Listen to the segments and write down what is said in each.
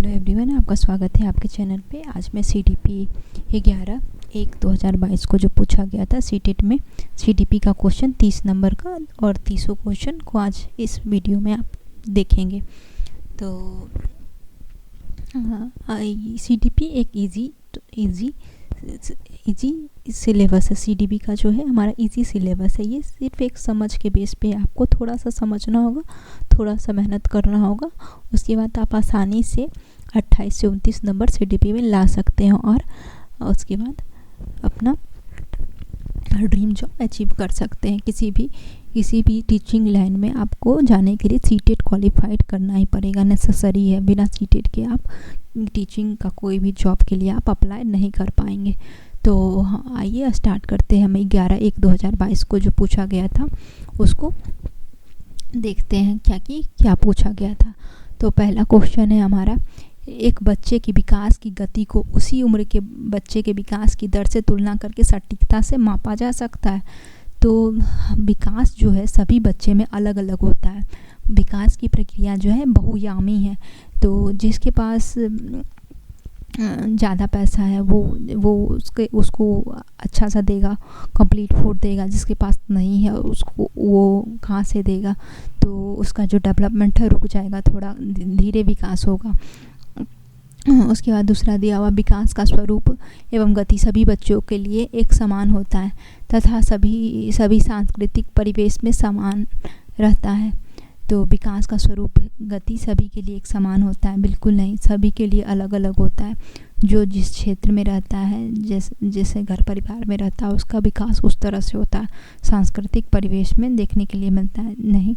Hello everyone, आपका स्वागत है आपके चैनल पे। आज मैं CDP 11/1/2022 को जो पूछा गया था सीटेट में CDP का क्वेश्चन 30 नंबर का और 30 क्वेश्चन को आज इस वीडियो में आप देखेंगे। तो CDP एक इजी सिलेबस है। CDP का जो है हमारा इजी सिलेबस है। ये सिर्फ एक समझ के बेस पे आपको थोड़ा सा समझना होगा, थोड़ा सा मेहनत करना होगा, उसके बाद आप आसानी से 28 से 29 नंबर CDP में ला सकते हैं और उसके बाद अपना ड्रीम जॉब अचीव कर सकते हैं। किसी भी टीचिंग लाइन में आपको जाने के लिए सीटेट क्वालिफाइड करना ही पड़ेगा, नेसेसरी है। बिना सीटेट के आप टीचिंग का कोई भी जॉब के लिए आप अप्लाई नहीं कर पाएंगे। तो आइए स्टार्ट करते हैं। हमें 11/1/2022 को जो पूछा गया था उसको देखते हैं क्या पूछा गया था। तो पहला क्वेश्चन है हमारा, एक बच्चे की विकास की गति को उसी उम्र के बच्चे के विकास की दर से तुलना करके सटीकता से मापा जा सकता है। तो विकास जो है सभी बच्चे में अलग अलग होता है। विकास की प्रक्रिया जो है बहुआयामी है। तो जिसके पास ज़्यादा पैसा है वो उसको अच्छा सा देगा, कंप्लीट फूड देगा। जिसके पास नहीं है उसको वो कहाँ से देगा, तो उसका जो डेवलपमेंट है रुक जाएगा, थोड़ा धीरे विकास होगा। उसके बाद दूसरा दिया हुआ, विकास का स्वरूप एवं गति सभी बच्चों के लिए एक समान होता है तथा सभी सांस्कृतिक परिवेश में समान रहता है। तो विकास का स्वरूप गति सभी के लिए एक समान होता है? बिल्कुल नहीं, सभी के लिए अलग अलग होता है। जो जिस क्षेत्र में रहता है, जैसे घर परिवार में रहता है, उसका विकास उस तरह से होता है। सांस्कृतिक परिवेश में देखने के लिए मिलता है नहीं।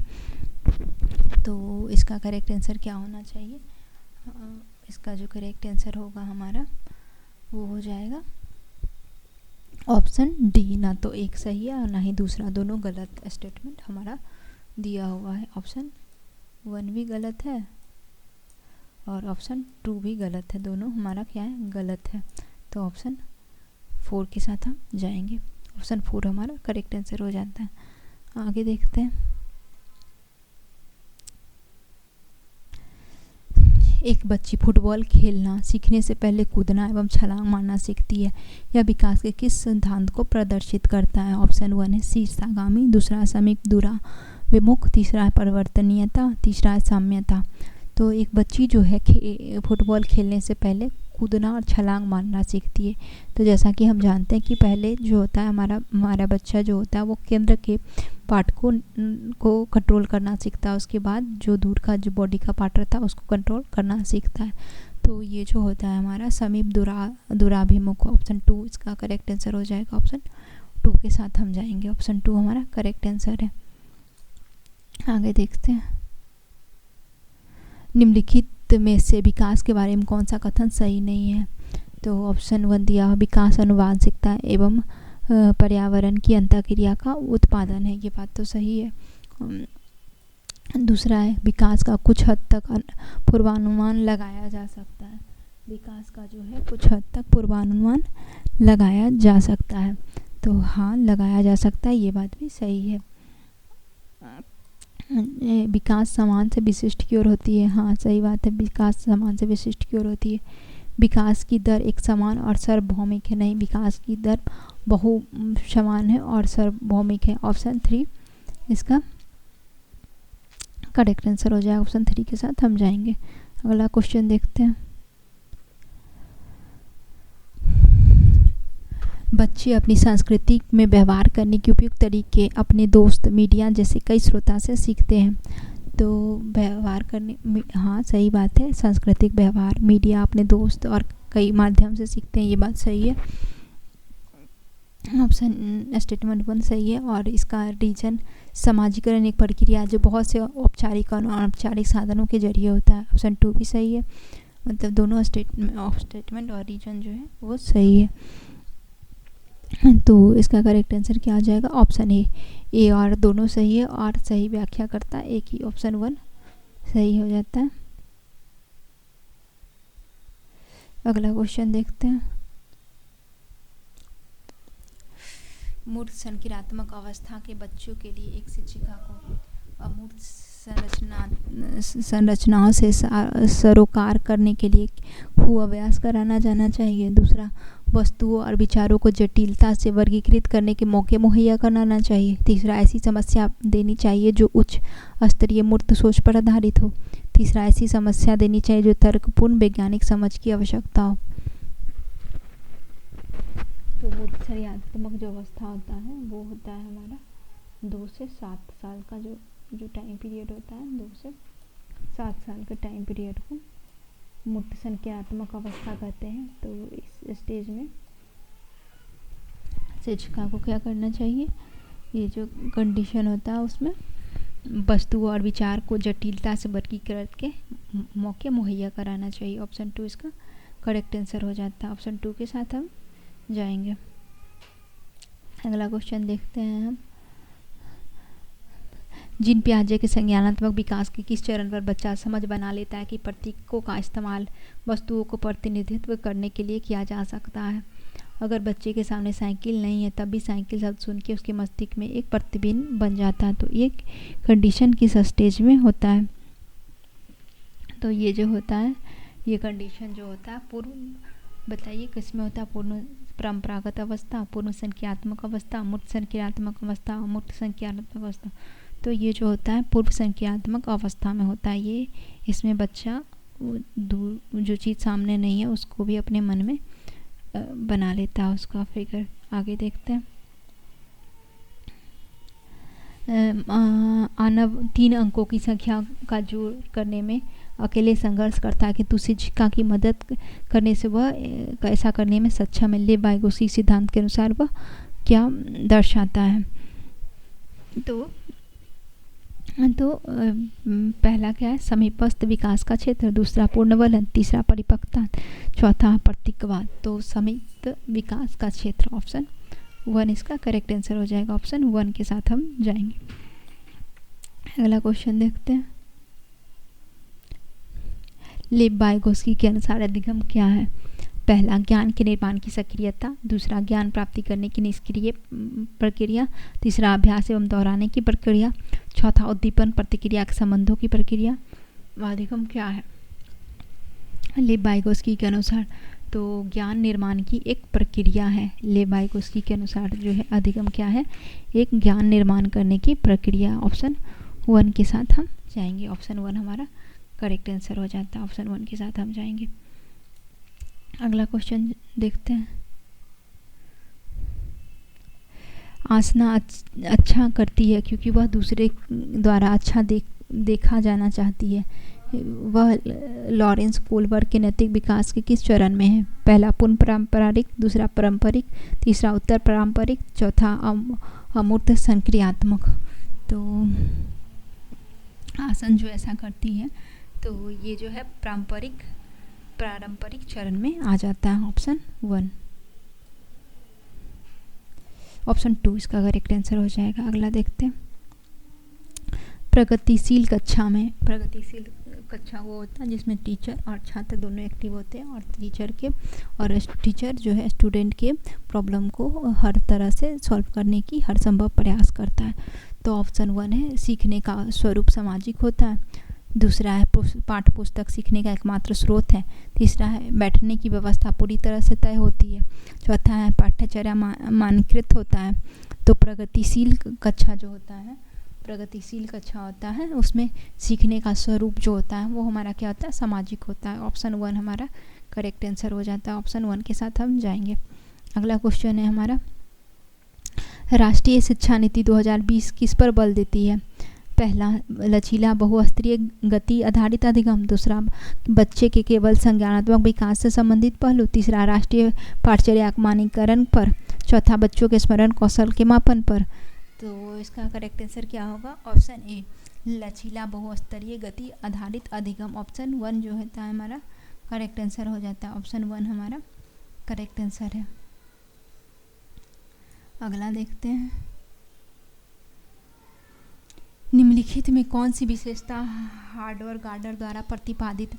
तो इसका करेक्ट आंसर क्या होना चाहिए? इसका जो करेक्ट आंसर होगा हमारा वो हो जाएगा ऑप्शन डी। ना तो एक सही है और ना ही दूसरा, दोनों गलत स्टेटमेंट हमारा दिया हुआ है। ऑप्शन 1 भी गलत है और ऑप्शन 2 भी गलत है, दोनों हमारा क्या है, गलत है। तो ऑप्शन 4 के साथ हम जाएंगे। ऑप्शन 4 हमारा करेक्ट आंसर हो जाता है। आगे देखते हैं। एक बच्ची फुटबॉल खेलना सीखने से पहले कूदना एवं छलांग मारना सीखती है। यह विकास के किस सिद्धांत को प्रदर्शित करता है? ऑप्शन 1 है शीर्षागामी, दूसरा समीप दूरा विमुख, तीसरा है परिवर्तनीयता, तीसरा है साम्यता। तो एक बच्ची जो है फुटबॉल खेलने से पहले कूदना और छलांग मारना सीखती है। तो जैसा कि हम जानते हैं कि पहले जो होता है हमारा बच्चा जो होता है वो केंद्र के पार्ट को कंट्रोल करना सीखता है। उसके बाद जो दूर का जो बॉडी का पार्ट रहता है उसको कंट्रोल करना सीखता है। तो ये जो होता है हमारा समीप दूराभिमुख। ऑप्शन 2 इसका करेक्ट आंसर हो जाएगा। ऑप्शन 2 के साथ हम जाएंगे। ऑप्शन 2 हमारा करेक्ट आंसर है। आगे देखते हैं। निम्नलिखित में से विकास के बारे में कौन सा कथन सही नहीं है? तो ऑप्शन 1 दिया, विकास आनुवांशिकता एवं पर्यावरण की अंतःक्रिया का उत्पादन है। ये बात तो सही है। दूसरा है, विकास का कुछ हद तक पूर्वानुमान लगाया जा सकता है। विकास का जो है कुछ हद तक पूर्वानुमान लगाया जा सकता है। तो हाँ, लगाया जा सकता है, ये बात भी सही है। विकास समान से विशिष्ट की ओर होती है। हाँ, सही बात है, विकास समान से विशिष्ट की ओर होती है। विकास की दर एक समान और सार्वभौमिक है। नहीं, विकास की दर बहु समान है और सार्वभौमिक है। ऑप्शन 3 इसका करेक्ट आंसर हो जाएगा। ऑप्शन 3 के साथ हम जाएंगे। अगला क्वेश्चन देखते हैं। बच्चे अपनी संस्कृति में व्यवहार करने के उपयुक्त तरीके अपने दोस्त, मीडिया जैसे कई स्रोतों से सीखते हैं। तो व्यवहार करने, हाँ सही बात है, सांस्कृतिक व्यवहार, मीडिया, अपने दोस्त और कई माध्यम से सीखते हैं, ये बात सही है। ऑप्शन स्टेटमेंट 1 सही है। और इसका रीजन समाजीकरण एक प्रक्रिया जो बहुत से औपचारिक और अनौपचारिक साधनों के जरिए होता है। ऑप्शन 2 भी सही है। मतलब दोनों स्टेटमेंट और रीजन जो है वो सही है। तो इसका करेक्ट आंसर क्या आ जाएगा? ऑप्शन ए और दोनों सही है और सही व्याख्या करता है एक ही। ऑप्शन 1 सही हो जाता है। अगला क्वेश्चन देखते हैं। मूर्त संक्रियात्मक अवस्था के बच्चों के लिए एक शिक्षिका को अमूर्त संरचना संरचनाओं से सरोकार करने के लिए खूब अभ्यास कराना जाना चाहिए। दूसरा, वस्तुओं और विचारों को जटिलता से वर्गीकृत करने के मौके मुहैया कराना चाहिए। तीसरा, ऐसी समस्या देनी चाहिए जो उच्च स्तरीय मूर्त सोच पर आधारित हो। तीसरा, ऐसी समस्या देनी चाहिए जो तर्कपूर्ण वैज्ञानिक समझ की आवश्यकता हो। तो मूर्तसंज्ञानात्मक जो अवस्था होता है वो होता है हमारा 2 से 7 साल का जो टाइम पीरियड होता है, 2 से 7 साल के टाइम पीरियड को मूर्तसंज्ञानात्मक अवस्था कहते हैं। तो इस स्टेज में शिक्षिका को क्या करना चाहिए, ये जो कंडीशन होता है उसमें वस्तु और विचार को जटिलता से वर्गीकृत के मौके मुहैया कराना चाहिए। ऑप्शन 2 इसका करेक्ट आंसर हो जाता है। ऑप्शन 2 के साथ हम जाएंगे। अगला क्वेश्चन देखते हैं हम। जीन पियाजे के संज्ञानात्मक विकास के किस चरण पर बच्चा समझ बना लेता है कि प्रतीकों का इस्तेमाल वस्तुओं को प्रतिनिधित्व करने के लिए किया जा सकता है? अगर बच्चे के सामने साइकिल नहीं है तब भी साइकिल शब्द सुन के उसके मस्तिष्क में एक प्रतिबिंब बन जाता है। तो ये कंडीशन किस स्टेज में होता है? तो ये जो होता है, ये कंडीशन जो होता है पूर्व, बताइए किस में होता है? पूर्ण परंपरागत अवस्था, पूर्ण संख्यात्मक अवस्था, मूर्त संख्यात्मक अवस्था, अमूर्त संख्यात्मक अवस्था। तो ये जो होता है पूर्व संख्यात्मक अवस्था में होता है। ये इसमें बच्चा जो चीज़ सामने नहीं है उसको भी अपने मन में बना लेता है उसका फिगर। आगे देखते हैं। आनव 3 अंकों की संख्या का जोड़ करने में अकेले संघर्ष करता है किंतु शिक्षिका की मदद करने से वह ऐसा करने में सक्षम है। लेव-वाइगोत्स्की सिद्धांत के अनुसार वह क्या दर्शाता है? तो पहला क्या है? समीपस्थ विकास का क्षेत्र। दूसरा पूर्णवलन। तीसरा परिपक्वता। चौथा प्रतीकवाद। तो समीप विकास का क्षेत्र ऑप्शन 1 इसका करेक्ट आंसर हो जाएगा। ऑप्शन 1 के साथ हम जाएंगे। अगला क्वेश्चन देखते हैं। लेव-वाइगोत्स्की के अनुसार अधिगम क्या है? पहला, ज्ञान के निर्माण की सक्रियता। दूसरा, ज्ञान प्राप्ति करने की निष्क्रिय प्रक्रिया। तीसरा, अभ्यास एवं दोहराने की प्रक्रिया। चौथा, उद्दीपन प्रतिक्रिया के संबंधों की प्रक्रिया। अधिगम क्या है लेव-वाइगोत्स्की के अनुसार? तो ज्ञान निर्माण की एक प्रक्रिया है। लेव-वाइगोत्स्की के अनुसार जो है अधिगम क्या है? एक ज्ञान निर्माण करने की प्रक्रिया। ऑप्शन 1 के साथ हम जाएंगे। ऑप्शन 1 हमारा करेक्ट आंसर हो जाता है। ऑप्शन 1 के साथ हम जाएंगे। अगला क्वेश्चन देखते हैं। आसना अच्छा करती है क्योंकि वह दूसरे द्वारा अच्छा देखा जाना चाहती है। वह लॉरेंस कोहलबर्ग के नैतिक विकास के किस चरण में है? पहला पूर्ण पारंपरिक, दूसरा पारंपरिक, तीसरा उत्तर पारंपरिक, चौथा अमूर्त संक्रियात्मक। तो आसन जो ऐसा करती है तो ये जो है पारंपरिक चरण में आ जाता है। ऑप्शन 1। ऑप्शन 2 इसका करेक्ट आंसर हो जाएगा। अगला देखते हैं। प्रगतिशील कक्षा में, प्रगतिशील कक्षा वो होता है जिसमें टीचर और छात्र दोनों एक्टिव होते हैं और टीचर जो है स्टूडेंट के प्रॉब्लम को हर तरह से सॉल्व करने की हर संभव प्रयास करता है। तो ऑप्शन 1 है, सीखने का स्वरूप सामाजिक होता है। दूसरा है, पाठ्य पुस्तक सीखने का एकमात्र स्रोत है। तीसरा है, बैठने की व्यवस्था पूरी तरह से तय होती है। चौथा है, पाठ्यचर्या मानकृत होता है। तो प्रगतिशील कक्षा जो होता है, प्रगतिशील कक्षा होता है उसमें सीखने का स्वरूप जो होता है वो हमारा क्या होता है? सामाजिक होता है। ऑप्शन 1 हमारा करेक्ट आंसर हो जाता है। ऑप्शन 1 के साथ हम जाएंगे। अगला क्वेश्चन है हमारा, राष्ट्रीय शिक्षा नीति 2020 किस पर बल देती है? पहला, लचीला बहुस्तरीय गति आधारित अधिगम। दूसरा, बच्चे के केवल संज्ञानात्मक विकास से संबंधित पहलू। तीसरा, राष्ट्रीय पाठ्यचर्या मानकीकरण पर। चौथा, बच्चों के स्मरण कौशल के मापन पर। तो इसका करेक्ट आंसर क्या होगा? ऑप्शन ए, लचीला बहुस्तरीय गति आधारित अधिगम। ऑप्शन 1 जो होता है हमारा करेक्ट आंसर हो जाता है। ऑप्शन 1 हमारा करेक्ट आंसर है। अगला देखते हैं। निम्नलिखित में कौन सी विशेषता हार्वर्ड गार्डनर द्वारा प्रतिपादित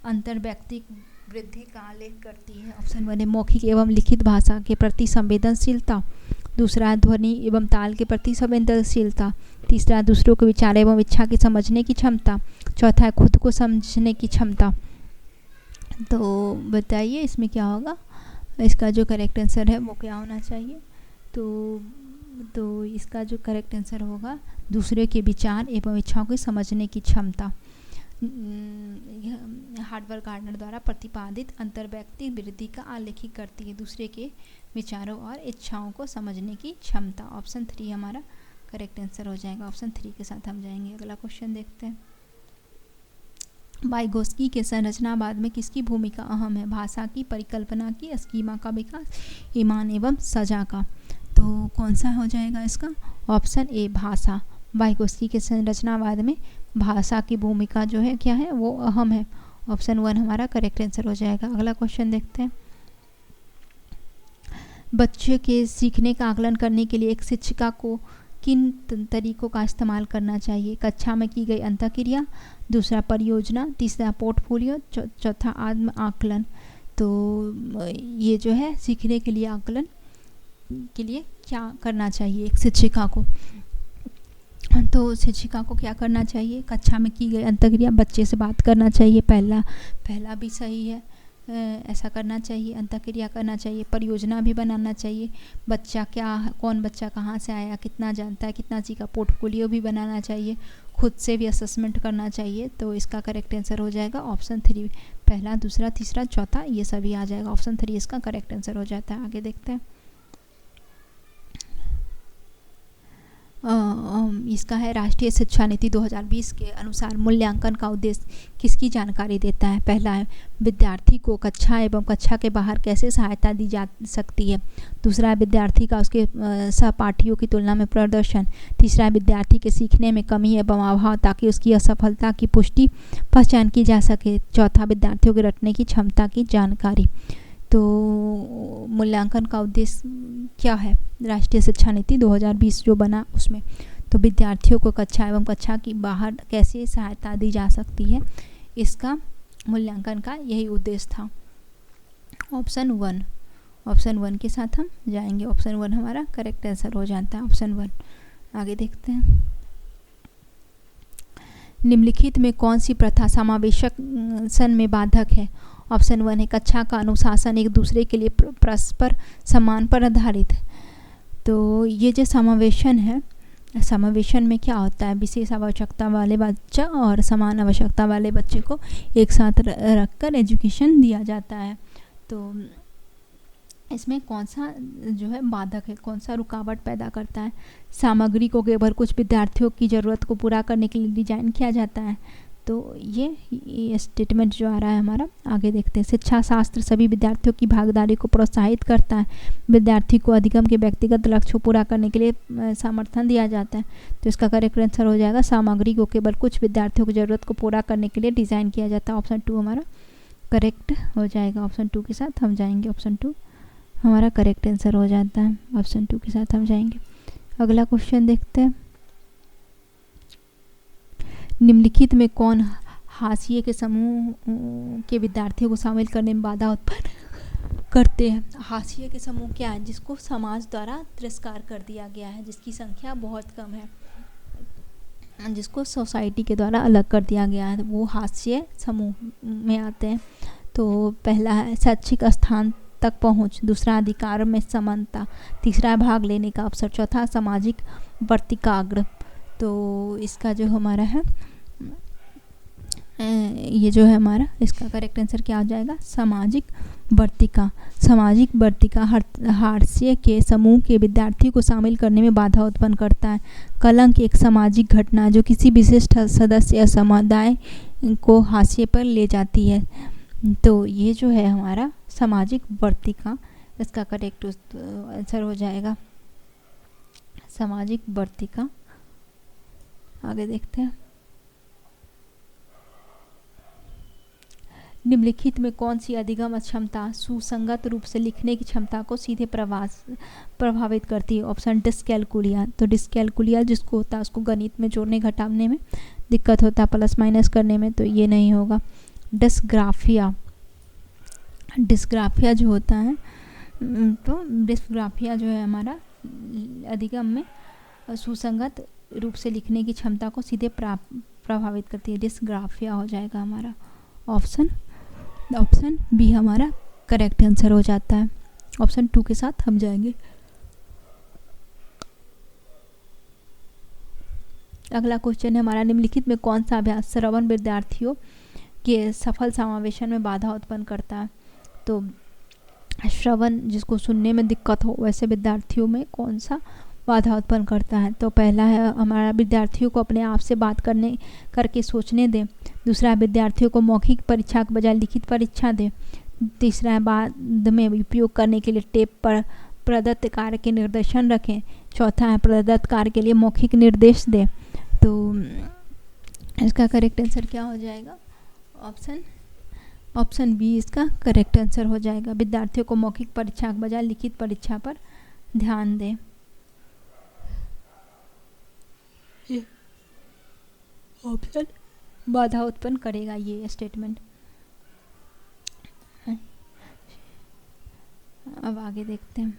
अंतर्वैयक्तिक वृद्धि का उल्लेख करती है? ऑप्शन 1 है, मौखिक एवं लिखित भाषा के प्रति संवेदनशीलता। दूसरा ध्वनि एवं ताल के प्रति संवेदनशीलता, तीसरा दूसरों के विचार एवं इच्छा की समझने की क्षमता, चौथा है खुद को समझने की क्षमता। तो बताइए इसमें क्या होगा, इसका जो करेक्ट आंसर है वो क्या होना चाहिए। तो इसका जो करेक्ट आंसर होगा दूसरे के विचार एवं इच्छाओं को समझने की क्षमता। हार्वर्ड गार्डनर द्वारा प्रतिपादित अंतर्व्यक्ति वृद्धि का आलेखित करती है दूसरे के विचारों और इच्छाओं को समझने की क्षमता। ऑप्शन 3 हमारा करेक्ट आंसर हो जाएगा। ऑप्शन 3 के साथ हम जाएंगे। अगला क्वेश्चन देखते हैं। वाइगोत्स्की के संरचनावाद में किसकी भूमिका अहम है, भाषा की, परिकल्पना की, स्कीमा का विकास, ईमान एवं सजा का। तो कौन सा हो जाएगा इसका, ऑप्शन ए भाषा। वाइगोत्स्की के संरचनावाद में भाषा की भूमिका जो है क्या है वो अहम है। ऑप्शन 1 हमारा करेक्ट आंसर हो जाएगा। अगला क्वेश्चन देखते हैं। बच्चे के सीखने का आकलन करने के लिए एक शिक्षिका को किन तरीकों का इस्तेमाल करना चाहिए, कक्षा में की गई अंतःक्रिया, दूसरा परियोजना, तीसरा पोर्टफोलियो, चौथा आत्म आकलन। तो ये जो है सीखने के लिए आकलन के लिए क्या करना चाहिए एक शिक्षिका को, तो शिक्षिका को क्या करना चाहिए, कक्षा में की गई अंतःक्रिया, बच्चे से बात करना चाहिए, पहला भी सही है, ऐसा करना चाहिए, अंतःक्रिया करना चाहिए, परियोजना भी बनाना चाहिए, कौन बच्चा कहाँ से आया, कितना जानता है, कितना सीखा, पोर्टफोलियो भी बनाना चाहिए, खुद से भी असेसमेंट करना चाहिए। तो इसका करेक्ट आंसर हो जाएगा ऑप्शन 3, पहला, दूसरा, तीसरा, चौथा ये सभी आ जाएगा। ऑप्शन 3 इसका करेक्ट आंसर हो जाता है। आगे देखते हैं। इसका है राष्ट्रीय शिक्षा नीति 2020 के अनुसार मूल्यांकन का उद्देश्य किसकी जानकारी देता है। पहला है विद्यार्थी को कक्षा एवं कक्षा के बाहर कैसे सहायता दी जा सकती है, दूसरा है विद्यार्थी का उसके सहपाठियों की तुलना में प्रदर्शन, तीसरा है विद्यार्थी के सीखने में कमी एवं अभाव ताकि उसकी असफलता की पुष्टि पहचान की जा सके, चौथा विद्यार्थियों के रटने की क्षमता की जानकारी। तो मूल्यांकन का उद्देश्य क्या है राष्ट्रीय शिक्षा नीति 2020 जो बना उसमें, तो विद्यार्थियों को कक्षा एवं कक्षा की बाहर कैसे सहायता दी जा सकती है, इसका मूल्यांकन का यही उद्देश्य था। ऑप्शन 1 के साथ हम जाएंगे। ऑप्शन 1 हमारा करेक्ट आंसर हो जाता है। ऑप्शन 1 आगे देखते हैं। निम्नलिखित में कौन सी प्रथा समावेशन में बाधक है। ऑप्शन 1 है कक्षा का अनुशासन एक दूसरे के लिए परस्पर सम्मान पर आधारित है। तो ये जो समावेशन है, समावेशन में क्या होता है, विशेष आवश्यकता वाले बच्चा और समान आवश्यकता वाले बच्चे को एक साथ रखकर एजुकेशन दिया जाता है। तो इसमें कौन सा जो है बाधक है, कौन सा रुकावट पैदा करता है। सामग्री को केवल कुछ विद्यार्थियों की ज़रूरत को पूरा करने के लिए डिजाइन किया जाता है। तो ये स्टेटमेंट जो आ रहा है हमारा, आगे देखते हैं। शिक्षा शास्त्र सभी विद्यार्थियों की भागीदारी को प्रोत्साहित करता है, विद्यार्थी को अधिगम के व्यक्तिगत लक्ष्य को पूरा करने के लिए समर्थन दिया जाता है। तो इसका करेक्ट आंसर हो जाएगा सामग्री को केवल कुछ विद्यार्थियों की ज़रूरत को पूरा करने के लिए डिज़ाइन किया जाता है। ऑप्शन 2 हमारा करेक्ट हो जाएगा। ऑप्शन 2 के साथ हम जाएंगे। ऑप्शन 2 हमारा करेक्ट आंसर हो जाता है। ऑप्शन 2 के साथ हम जाएंगे। अगला क्वेश्चन देखते हैं। निम्नलिखित में कौन हाशिए के समूह के विद्यार्थियों को शामिल करने में बाधा उत्पन्न करते हैं। हाशिए के समूह क्या है, जिसको समाज द्वारा तिरस्कार कर दिया गया है, जिसकी संख्या बहुत कम है, जिसको सोसाइटी के द्वारा अलग कर दिया गया है, वो हाशिए समूह में आते हैं। तो पहला है शैक्षिक स्थान तक पहुंच, दूसरा अधिकार में समानता, तीसरा भाग लेने का अवसर, चौथा सामाजिक वर्तिकाग्र। तो इसका जो हमारा है ये जो है हमारा, इसका करेक्ट आंसर क्या हो जाएगा, सामाजिक वर्तिका। सामाजिक वर्तिका हाशिए के समूह के विद्यार्थी को शामिल करने में बाधा उत्पन्न करता है। कलंक एक सामाजिक घटना जो किसी विशिष्ट सदस्य या समुदाय को हाशिए पर ले जाती है। तो ये जो है हमारा सामाजिक वर्तिका, इसका करेक्ट आंसर हो जाएगा सामाजिक वर्तिका। आगे देखते हैं। निम्नलिखित में कौन सी अधिगम क्षमता सुसंगत रूप से लिखने की क्षमता को सीधे प्रभावित करती है। Option dyscalculia. तो डिस्कैलकुलिया जिसको होता है उसको गणित में जोड़ने घटाने में दिक्कत होता है, प्लस माइनस करने में, तो ये नहीं होगा। डिस्ग्राफिया जो होता है, तो डिस्ग्राफिया जो है हमारा अधिगम में सुसंगत रूप से लिखने की क्षमता को सीधे प्रभावित करती है। डिस्ग्राफिया हो जाएगा हमारा ऑप्शन बी हमारा करेक्ट आंसर हो जाता है। ऑप्शन 2 के साथ हम जाएंगे। अगला क्वेश्चन है हमारा, निम्नलिखित में कौन सा अभ्यास श्रवण विद्यार्थियों के सफल समावेशन में बाधा उत्पन्न करता है? तो श्रवण जिसको सुनने में दिक्कत हो वैसे विद्यार्थियों में कौन सा बाधा उत्पन्न करता है? तो पहला है हमारा, विद्यार्थियों को अपने आप से बात करके सोचने दें। दूसरा है विद्यार्थियों को मौखिक परीक्षा के बजाय लिखित परीक्षा दें। तीसरा है बाद में उपयोग करने के लिए टेप पर प्रदत्त कार्य के निर्देशन रखें। चौथा है प्रदत्त कार्य के लिए मौखिक निर्देश दें। तो इसका करेक्ट आंसर क्या हो जाएगा? ऑप्शन बी इसका करेक्ट आंसर हो जाएगा। विद्यार्थियों को मौखिक परीक्षा के बजाय लिखित परीक्षा पर ध्यान दें। ऑप्शन बाधा उत्पन्न करेगा ये स्टेटमेंट। अब आगे देखते हैं,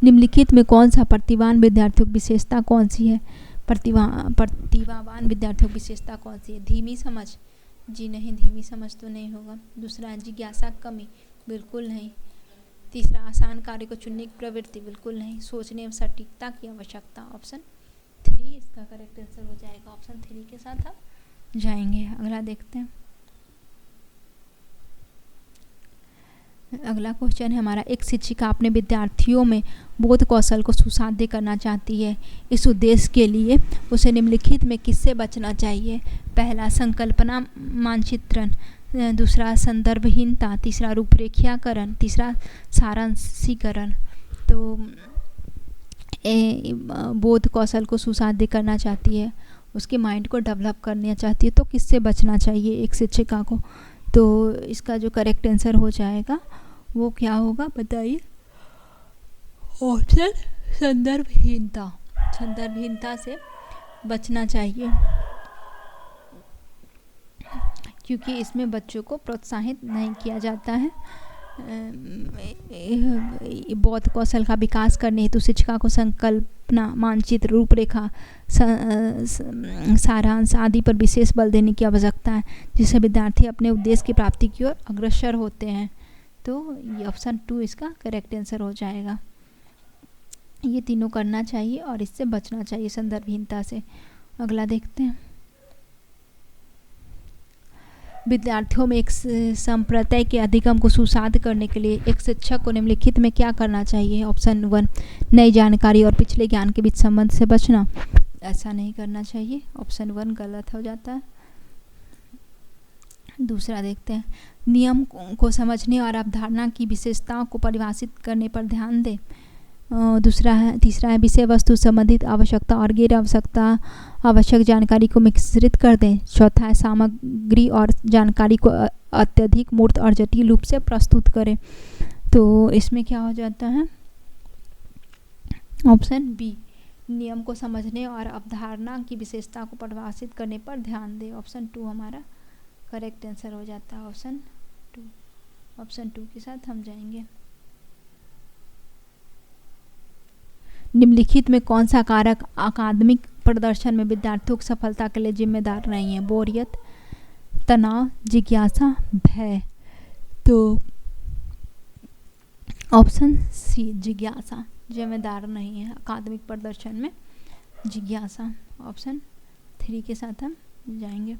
निम्नलिखित में कौन सा प्रतिभावान विद्यार्थियों की विशेषता कौन सी है? प्रतिभावान विद्यार्थियों की विशेषता कौन सी है? धीमी समझ? जी नहीं, धीमी समझ तो नहीं होगा। दूसरा जिज्ञासा कमी? बिल्कुल नहीं। तीसरा आसान कार्य को चुनने की प्रवृत्ति? बिल्कुल नहीं। सोचने में सटीकता की आवश्यकता? ऑप्शन 3 इसका करेक्ट आंसर हो जाएगा। ऑप्शन 3 के साथ हम जाएंगे। अगला देखते हैं। अगला क्वेश्चन है हमारा, एक शिक्षिका अपने विद्यार्थियों में बोध कौशल को सुसाध्य करना चाहती है। इस उद्देश्य के लिए उसे निम्नलिखित में किससे बचना चाहिए? पहला संकल्पना मानचित्रण, दूसरा संदर्भहीनता, तीसरा रूपरेखाकरण, तीसरा सारांशीकरण। तो बोध कौशल को सुसाध्य करना चाहती है, उसके माइंड को डेवलप करना चाहती है, तो किससे बचना चाहिए एक शिक्षिका को? तो इसका जो करेक्ट आंसर हो जाएगा वो क्या होगा बताइए? ऑप्शन संदर्भहीनता। संदर्भहीनता से बचना चाहिए, क्योंकि इसमें बच्चों को प्रोत्साहित नहीं किया जाता है। बौद्ध कौशल का विकास करने हेतु शिक्षिका को संकल्पना मानचित्र, रूपरेखा, सारांश आदि पर विशेष बल देने की आवश्यकता है, जिससे विद्यार्थी अपने उद्देश्य की प्राप्ति की ओर अग्रसर होते हैं। तो ये ऑप्शन 2 इसका करेक्ट आंसर हो जाएगा। ये तीनों करना चाहिए और इससे बचना चाहिए संदर्भहीनता से। अगला देखते हैं, विद्यार्थियों में एक संप्रदाय के अधिगम को सुसाध्य करने के लिए एक शिक्षक को निम्नलिखित में क्या करना चाहिए? ऑप्शन 1 नई जानकारी और पिछले ज्ञान के बीच संबंध से बचना। ऐसा नहीं करना चाहिए, ऑप्शन 1 गलत हो जाता है। दूसरा देखते हैं, नियम को समझने और अवधारणा की विशेषताओं को परिभाषित करने पर ध्यान दें। तीसरा है विषय वस्तु संबंधित आवश्यकता और गैर आवश्यक जानकारी को मिश्रित कर दें। चौथा है सामग्री और जानकारी को अत्यधिक मूर्त और जटिल रूप से प्रस्तुत करें। तो इसमें क्या हो जाता है? ऑप्शन बी नियम को समझने और अवधारणा की विशेषता को परिभाषित करने पर ध्यान दें। ऑप्शन 2 हमारा करेक्ट आंसर हो जाता है। ऑप्शन 2 के साथ हम जाएंगे। निम्नलिखित में कौन सा कारक अकादमिक प्रदर्शन में विद्यार्थियों की सफलता के लिए जिम्मेदार नहीं है? बोरियत, तनाव, जिज्ञासा, भय। तो ऑप्शन सी जिज्ञासा जिम्मेदार नहीं है अकादमिक प्रदर्शन में, जिज्ञासा। ऑप्शन 3 के साथ हम जाएंगे।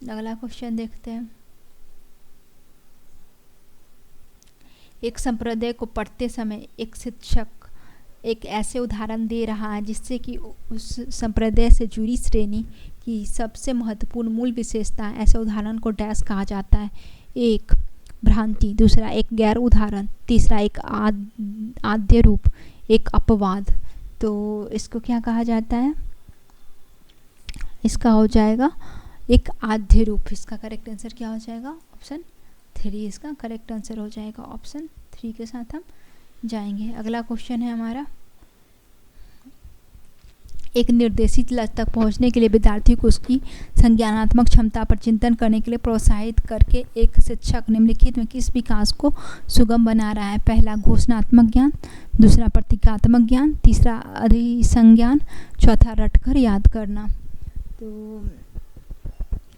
अगला क्वेश्चन देखते हैं, एक संप्रदाय को पढ़ते समय एक शिक्षक एक ऐसे उदाहरण दे रहा है जिससे कि उस संप्रदाय से जुड़ी श्रेणी की सबसे महत्वपूर्ण मूल विशेषता है। ऐसे उदाहरण को डैश कहा जाता है? 1 भ्रांति, दूसरा एक गैर उदाहरण, तीसरा एक आद्य रूप, एक अपवाद। तो इसको क्या कहा जाता है? इसका हो जाएगा एक आद्य रूप। इसका करेक्ट आंसर क्या हो जाएगा? ऑप्शन 3 इसका करेक्ट आंसर हो जाएगा। ऑप्शन 3 के साथ हम जाएंगे। अगला क्वेश्चन है हमारा, एक निर्देशित लक्ष्य तक पहुंचने के लिए विद्यार्थी को उसकी संज्ञानात्मक क्षमता पर चिंतन करने के लिए प्रोत्साहित करके एक शिक्षक निम्नलिखित में किस विकास को सुगम बना रहा है? पहला, घोषणात्मक ज्ञान, दूसरा प्रतीकात्मक ज्ञान, तीसरा अधिसंज्ञान, चौथा रटकर याद करना। तो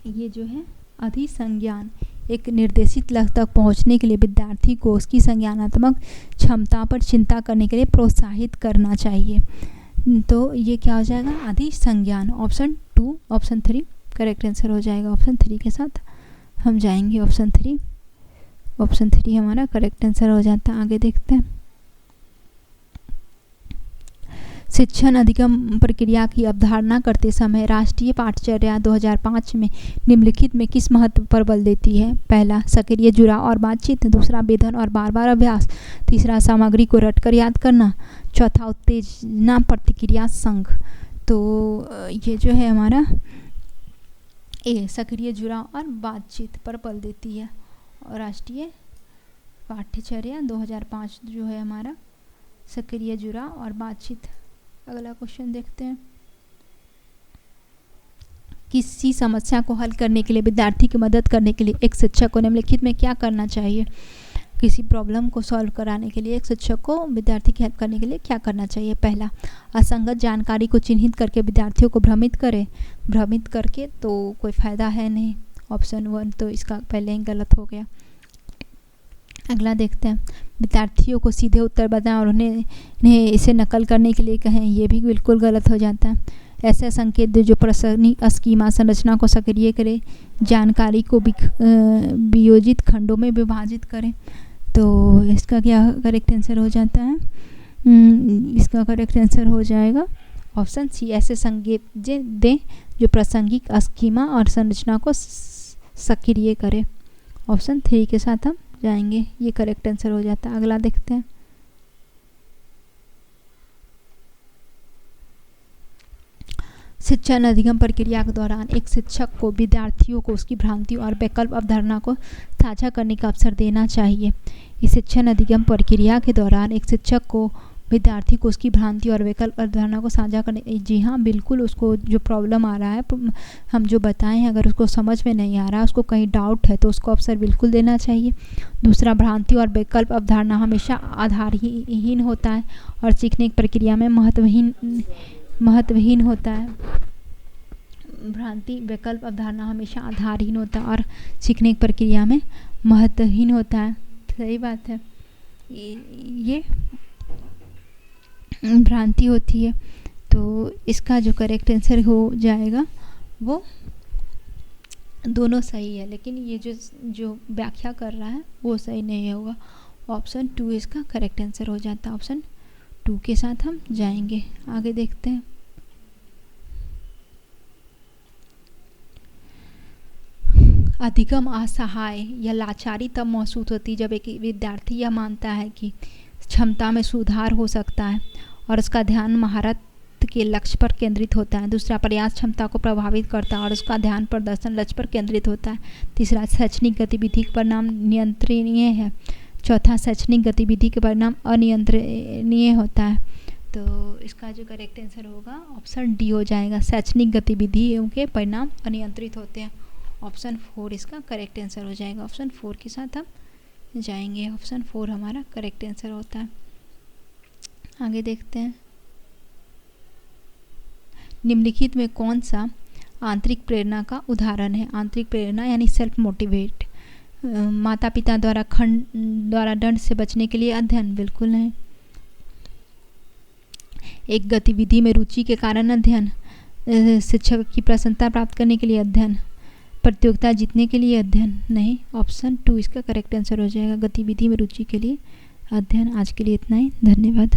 ये जो है अधिसंज्ञान, एक निर्देशित लक्ष्य तक पहुंचने के लिए विद्यार्थी को उसकी संज्ञानात्मक क्षमता पर चिंता करने के लिए प्रोत्साहित करना चाहिए। तो ये क्या हो जाएगा? अधिसंज्ञान। ऑप्शन 2, ऑप्शन 3 करेक्ट आंसर हो जाएगा। ऑप्शन 3 के साथ हम जाएंगे। ऑप्शन 3 हमारा करेक्ट आंसर हो जाता है। आगे देखते हैं। शिक्षण अधिगम प्रक्रिया की अवधारणा करते समय राष्ट्रीय पाठ्यचर्या 2005 में निम्नलिखित में किस महत्व पर बल देती है? पहला, सक्रिय जुड़ाव और बातचीत, दूसरा, वेधन और बार बार अभ्यास, तीसरा, सामग्री को रटकर याद करना, चौथा, उत्तेजना प्रतिक्रिया संघ। तो ये जो है हमारा ए, सक्रिय जुड़ाव और बातचीत पर बल देती है। और राष्ट्रीय पाठ्यचर्या 2005 जो है हमारा सक्रिय जुड़ाव और बातचीत। अगला क्वेश्चन देखते हैं। किसी समस्या को हल करने के लिए विद्यार्थी की मदद करने के लिए एक शिक्षक को निम्नलिखित में क्या करना चाहिए? किसी प्रॉब्लम को सॉल्व कराने के लिए एक शिक्षक को विद्यार्थी की हेल्प करने के लिए क्या करना चाहिए? पहला, असंगत जानकारी को चिन्हित करके विद्यार्थियों को भ्रमित करके तो कोई फायदा है नहीं। ऑप्शन 1 तो इसका पहले ही गलत हो गया। अगला देखते हैं। विद्यार्थियों को सीधे उत्तर बताएं और उन्हें इसे नकल करने के लिए कहें, ये भी बिल्कुल गलत हो जाता है। ऐसे संकेत दे जो प्रश्न स्कीमा संरचना को सक्रिय करे, जानकारी को वियोजित खंडों में विभाजित करें। तो इसका क्या करेक्ट आंसर हो जाता है? इसका करेक्ट आंसर हो जाएगा ऑप्शन सी, ऐसे संकेत दें जो प्रासंगिक स्कीमा और संरचना को सक्रिय करे। ऑप्शन 3 के साथ हम जाएंगे। ये करेक्ट आंसर हो जाता है। अगला देखते हैं। शिक्षण अधिगम प्रक्रिया के दौरान एक शिक्षक को विद्यार्थियों को उसकी भ्रांति और वैकल्प अवधारणा को साझा करने का अवसर देना चाहिए। इस शिक्षण अधिगम प्रक्रिया के दौरान एक शिक्षक को विद्यार्थी को उसकी भ्रांति और वैकल्प अवधारणा को साझा करने, जी हाँ बिल्कुल, उसको जो प्रॉब्लम आ रहा है हम जो बताएं हैं, अगर उसको समझ में नहीं आ रहा है, उसको कहीं डाउट है, तो उसको अवसर बिल्कुल देना चाहिए। दूसरा, भ्रांति और वैकल्प अवधारणा हमेशा आधारहीन होता है और सीखने की प्रक्रिया में महत्वहीन होता है। भ्रांति वैकल्प अवधारणा हमेशा आधारहीन होता है और सीखने की प्रक्रिया में महत्वहीन होता है। सही बात है, ये भ्रांति होती है। तो इसका जो करेक्ट आंसर हो जाएगा वो दोनों सही है, लेकिन ये जो व्याख्या कर रहा है वो सही नहीं होगा। ऑप्शन 2 इसका करेक्ट आंसर हो जाता है। ऑप्शन 2 के साथ हम जाएंगे। आगे देखते हैं। अधिगम असहाय या लाचारी तब महसूस होती जब एक विद्यार्थी यह मानता है कि क्षमता में सुधार हो सकता है और उसका ध्यान महारत के लक्ष्य पर केंद्रित होता है। दूसरा, प्रयास क्षमता को प्रभावित करता है और उसका ध्यान प्रदर्शन लक्ष्य पर केंद्रित होता है। तीसरा, शैक्षणिक गतिविधि का परिणाम नियंत्रणीय है। चौथा, शैक्षणिक गतिविधि के परिणाम अनियंत्रणीय होता है। तो इसका जो करेक्ट आंसर होगा ऑप्शन डी हो जाएगा, शैक्षणिक गतिविधियों के परिणाम अनियंत्रित होते हैं। ऑप्शन 4 इसका करेक्ट आंसर हो जाएगा। ऑप्शन 4 के साथ हम जाएंगे। ऑप्शन 4 हमारा करेक्ट आंसर होता है। आगे देखते हैं। निम्नलिखित में कौन सा आंतरिक प्रेरणा का उदाहरण है? आंतरिक प्रेरणा यानी सेल्फ मोटिवेट। माता पिता द्वारा दंड से बचने के लिए अध्ययन, बिल्कुल नहीं। एक गतिविधि में रुचि के कारण अध्ययन, शिक्षक की प्रसन्नता प्राप्त करने के लिए अध्ययन, प्रतियोगिता जीतने के लिए अध्ययन, नहीं। ऑप्शन 2 इसका करेक्ट आंसर हो जाएगा, गतिविधि में रुचि के लिए अध्ययन। आज के लिए इतना ही, धन्यवाद।